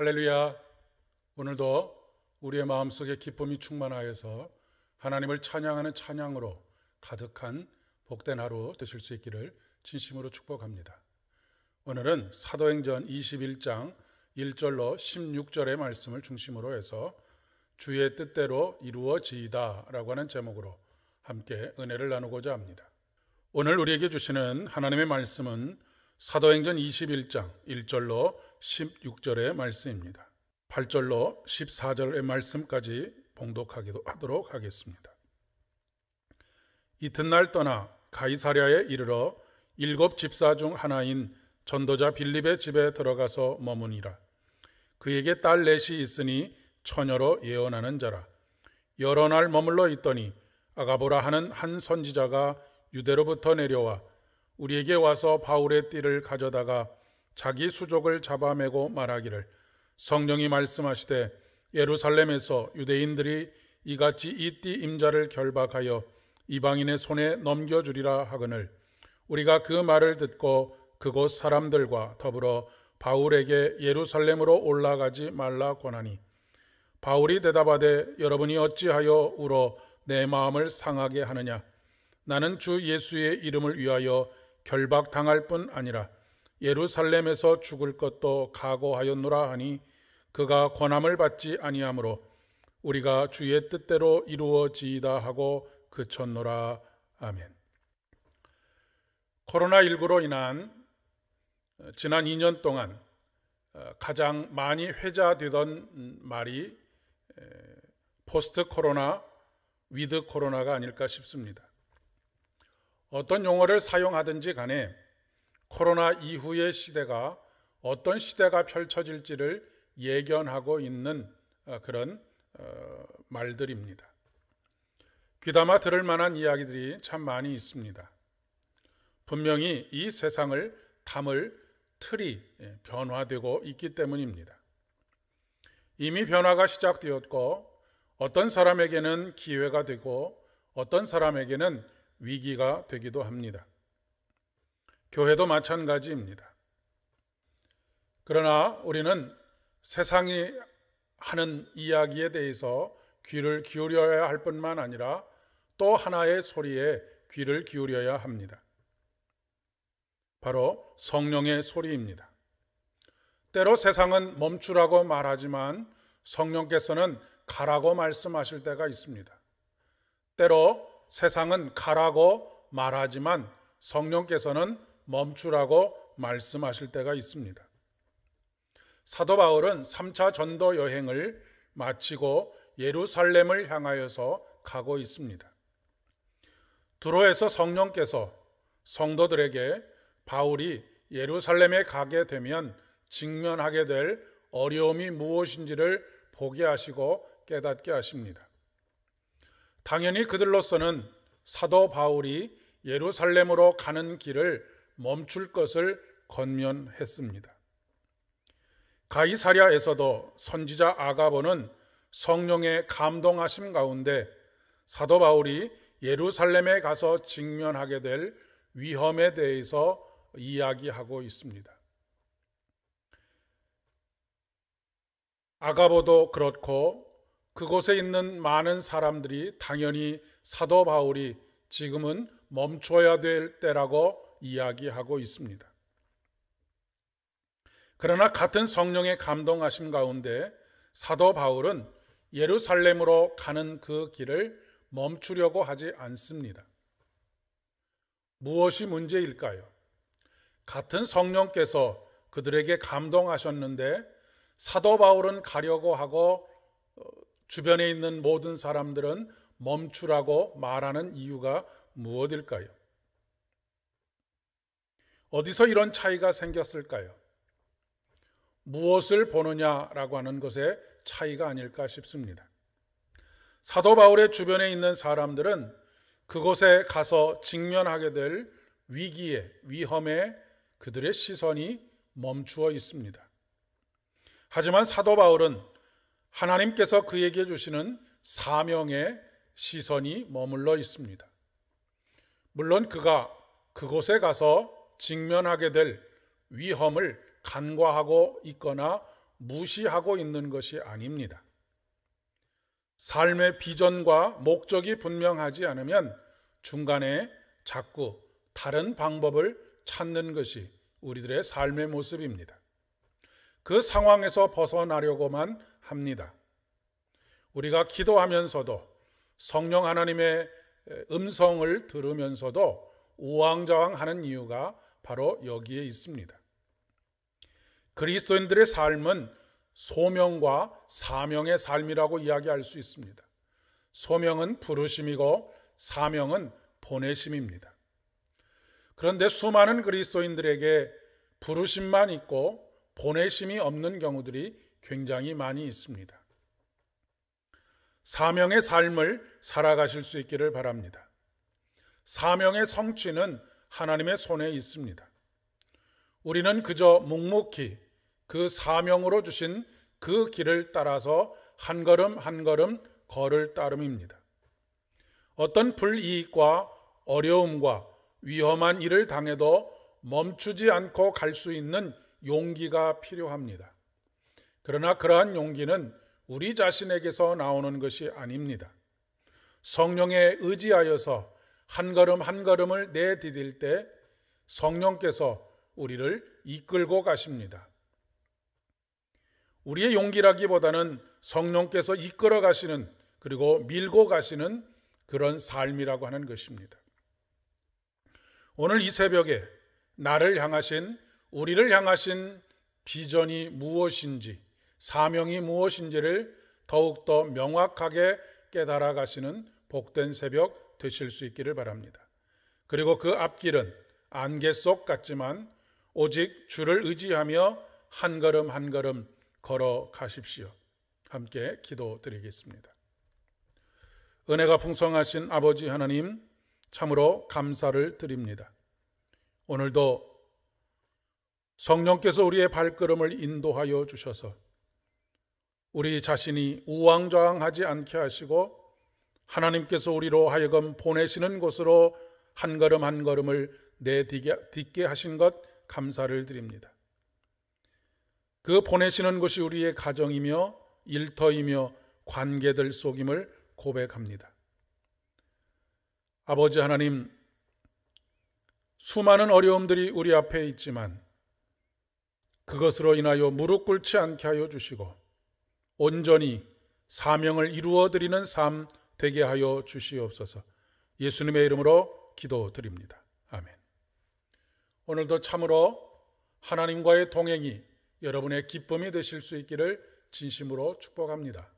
할렐루야. 오늘도 우리의 마음속에 기쁨이 충만하여서 하나님을 찬양하는 찬양으로 가득한 복된 하루 되실 수 있기를 진심으로 축복합니다. 오늘은 사도행전 21장 1절로 16절의 말씀을 중심으로 해서 주의 뜻대로 이루어지이다 라고 하는 제목으로 함께 은혜를 나누고자 합니다. 오늘 우리에게 주시는 하나님의 말씀은 사도행전 21장 1절로 16절의 말씀입니다. 8절로 14절의 말씀까지 봉독하도록 하겠습니다. 이튿날 떠나 가이사랴에 이르러 7 집사 중 하나인 전도자 빌립의 집에 들어가서 머무니라. 그에게 딸 넷이 있으니 처녀로 예언하는 자라. 여러 날 머물러 있더니 아가보라 하는 한 선지자가 유대로부터 내려와 우리에게 와서 바울의 띠를 가져다가 자기 수족을 잡아매고 말하기를 성령이 말씀하시되 예루살렘에서 유대인들이 이같이 이 띠 임자를 결박하여 이방인의 손에 넘겨주리라 하거늘 우리가 그 말을 듣고 그곳 사람들과 더불어 바울에게 예루살렘으로 올라가지 말라 권하니 바울이 대답하되 여러분이 어찌하여 울어 내 마음을 상하게 하느냐. 나는 주 예수의 이름을 위하여 결박당할 뿐 아니라 예루살렘에서 죽을 것도 각오하였노라 하니 그가 권함을 받지 아니하므로 우리가 주의 뜻대로 이루어지이다 하고 그쳤노라. 아멘. 코로나19로 인한 지난 2년 동안 가장 많이 회자되던 말이 포스트 코로나, 위드 코로나가 아닐까 싶습니다. 어떤 용어를 사용하든지 간에 코로나 이후의 시대가 어떤 시대가 펼쳐질지를 예견하고 있는 그런 말들입니다. 귀담아 들을 만한 이야기들이 참 많이 있습니다. 분명히 이 세상을 담을 틀이 변화되고 있기 때문입니다. 이미 변화가 시작되었고 어떤 사람에게는 기회가 되고 어떤 사람에게는 위기가 되기도 합니다. 교회도 마찬가지입니다. 그러나 우리는 세상이 하는 이야기에 대해서 귀를 기울여야 할 뿐만 아니라 또 하나의 소리에 귀를 기울여야 합니다. 바로 성령의 소리입니다. 때로 세상은 멈추라고 말하지만 성령께서는 가라고 말씀하실 때가 있습니다. 때로 세상은 가라고 말하지만 성령께서는 멈추라고 말씀하실 때가 있습니다. 사도 바울은 3차 전도 여행을 마치고 예루살렘을 향하여서 가고 있습니다. 두로에서 성령께서 성도들에게 바울이 예루살렘에 가게 되면 직면하게 될 어려움이 무엇인지를 보게 하시고 깨닫게 하십니다. 당연히 그들로서는 사도 바울이 예루살렘으로 가는 길을 멈출 것을 권면했습니다. 가이사랴에서도 선지자 아가보는 성령의 감동하심 가운데 사도 바울이 예루살렘에 가서 직면하게 될 위험에 대해서 이야기하고 있습니다. 아가보도 그렇고 그곳에 있는 많은 사람들이 당연히 사도 바울이 지금은 멈춰야 될 때라고 이야기하고 있습니다. 그러나 같은 성령의 감동하심 가운데 사도 바울은 예루살렘으로 가는 그 길을 멈추려고 하지 않습니다. 무엇이 문제일까요? 같은 성령께서 그들에게 감동하셨는데 사도 바울은 가려고 하고 주변에 있는 모든 사람들은 멈추라고 말하는 이유가 무엇일까요? 어디서 이런 차이가 생겼을까요? 무엇을 보느냐라고 하는 것에 차이가 아닐까 싶습니다. 사도 바울의 주변에 있는 사람들은 그곳에 가서 직면하게 될 위기에, 위험에 그들의 시선이 멈추어 있습니다. 하지만 사도 바울은 하나님께서 그에게 주시는 사명에 시선이 머물러 있습니다. 물론 그가 그곳에 가서 직면하게 될 위험을 간과하고 있거나 무시하고 있는 것이 아닙니다. 삶의 비전과 목적이 분명하지 않으면 중간에 자꾸 다른 방법을 찾는 것이 우리들의 삶의 모습입니다. 그 상황에서 벗어나려고만 합니다. 우리가 기도하면서도 성령 하나님의 음성을 들으면서도 우왕좌왕하는 이유가 바로 여기에 있습니다. 그리스도인들의 삶은 소명과 사명의 삶이라고 이야기할 수 있습니다. 소명은 부르심이고 사명은 보내심입니다. 그런데 수많은 그리스도인들에게 부르심만 있고 보내심이 없는 경우들이 굉장히 많이 있습니다. 사명의 삶을 살아가실 수 있기를 바랍니다. 사명의 성취는 하나님의 손에 있습니다. 우리는 그저 묵묵히 그 사명으로 주신 그 길을 따라서 한 걸음 한 걸음 걸을 따름입니다. 어떤 불이익과 어려움과 위험한 일을 당해도 멈추지 않고 갈 수 있는 용기가 필요합니다. 그러나 그러한 용기는 우리 자신에게서 나오는 것이 아닙니다. 성령에 의지하여서 한 걸음 한 걸음을 내디딜 때 성령께서 우리를 이끌고 가십니다. 우리의 용기라기보다는 성령께서 이끌어 가시는, 그리고 밀고 가시는 그런 삶이라고 하는 것입니다. 오늘 이 새벽에 나를 향하신, 우리를 향하신 비전이 무엇인지, 사명이 무엇인지를 더욱더 명확하게 깨달아 가시는 복된 새벽 되실 수 있기를 바랍니다. 그리고 그 앞길은 안개 속 같지만 오직 주를 의지하며 한 걸음 한 걸음 걸어 가십시오. 함께 기도드리겠습니다. 은혜가 풍성하신 아버지 하나님, 참으로 감사를 드립니다. 오늘도 성령께서 우리의 발걸음을 인도하여 주셔서 우리 자신이 우왕좌왕하지 않게 하시고 하나님께서 우리로 하여금 보내시는 곳으로 한 걸음 한 걸음을 내딛게 하신 것 감사를 드립니다. 그 보내시는 곳이 우리의 가정이며 일터이며 관계들 속임을 고백합니다. 아버지 하나님, 수많은 어려움들이 우리 앞에 있지만 그것으로 인하여 무릎 꿇지 않게 하여 주시고 온전히 사명을 이루어드리는 삶 되게 하여 주시옵소서. 예수님의 이름으로 기도드립니다. 아멘. 오늘도 참으로 하나님과의 동행이 여러분의 기쁨이 되실 수 있기를 진심으로 축복합니다.